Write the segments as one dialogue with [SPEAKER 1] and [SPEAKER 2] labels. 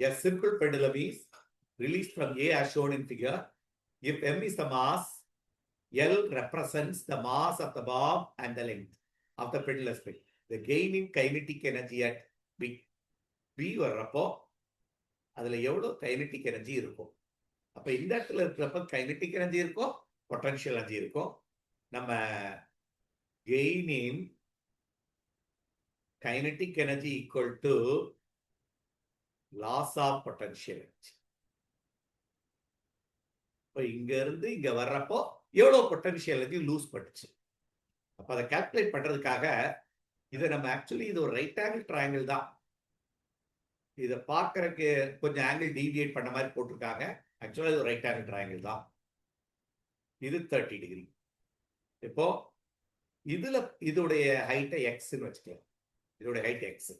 [SPEAKER 1] A simple pendulum is released from A as shown in figure. If M is the mass, L represents the mass of the bomb and the length of the pendulum spring. The gain in kinetic energy at B. B வர்றப்போ அதுல எவ்வளவு kinetic energy இருக்கும். அப்ப இந்த இடத்துல இருக்கிறப்ப kinetic energy இருக்கும், potential energy இருக்கும். நம்ம gain in kinetic energy equal to loss of potential energy. இப்போ இங்க இருந்து இங்க வர்றப்போ எவ்வளவு பொட்டன்ஷியல் எனர்ஜி லூஸ் பண்ணுச்சு. அப்ப அதை கால்குலேட் பண்றதுக்காக இதை நம்ம ஆக்சுவலி இது ஒரு ரைட் ஆங்கிள் ட்ரையாங்கிள் தான். இதை பார்க்கறதுக்கு கொஞ்சம் ஆங்கிள் டீவியேட் பண்ண மாதிரி போட்டிருக்காங்க. ஆக்சுவலா இது ஒரு ரைட் ஆங்கிள் ட்ரையாங்கிள் தான். இது 30 டிகிரி. இப்போ இதுல இதோடைய ஹைட்டை எக்ஸ்ன்னு வச்சுக்கலாம். இதோட ஹைட் எக்ஸ்.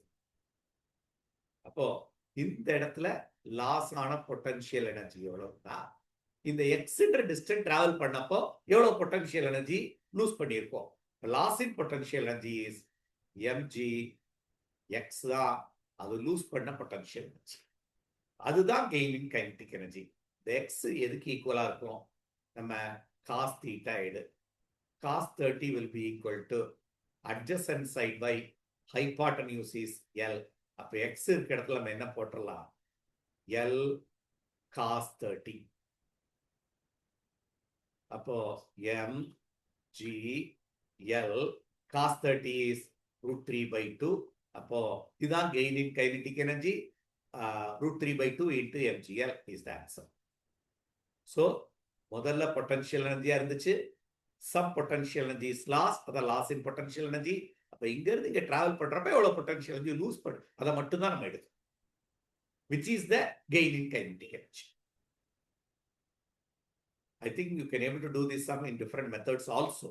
[SPEAKER 1] அப்போ இந்த இடத்துல லாஸ் ஆன பொட்டன்ஷியல் எனர்ஜி எவ்வளவுனா இந்த எக்ஸ்ன்ற டிஸ்டன்ஸ் டிராவல் பண்ணப்போ எவ்வளவு பொட்டன்ஷியல் எனர்ஜி லூஸ் பண்ணியிருக்கோம். Loss in potential energy is M G. X தான் அது லூஸ் பண்ண பொட்டன்ஷியல் எனர்ஜி. அதுதான் கெயின் இன் கைனடிக் எனர்ஜி. இந்த எக்ஸ் எதுக்கு ஈக்குவலா இருக்கும்? நம்ம காஸ் தீட்டா எடு. Cos 30 will be equal to adjacent side by hypotenuse is L. அப்ப x இருக்க இடத்துல நம்ம என்ன போட்டுடலாம்? L cos 30. அப்போ M G L cos 30 is √3/2. அப்போ இதுதான் gain in kinetic energy. √3/2 into mgl is the answer. So முதல்ல பொட்டன்ஷியல் எனர்ஜியா இருந்துச்சு. Some potential energy is loss. அதான் லாஸ் இன் பொட்டன்ஷியல் எனர்ஜி. அப்ப இங்க இருந்து இங்க டிராவல் பண்றப்ப எவ்வளவு பொட்டன்ஷியல் எனர்ஜி லூஸ் பண்ணு, அதை மட்டும் தான் நம்ம எடுக்கணும். which is the gain in kinetic energy. I think you can able to do this sum in different methods also.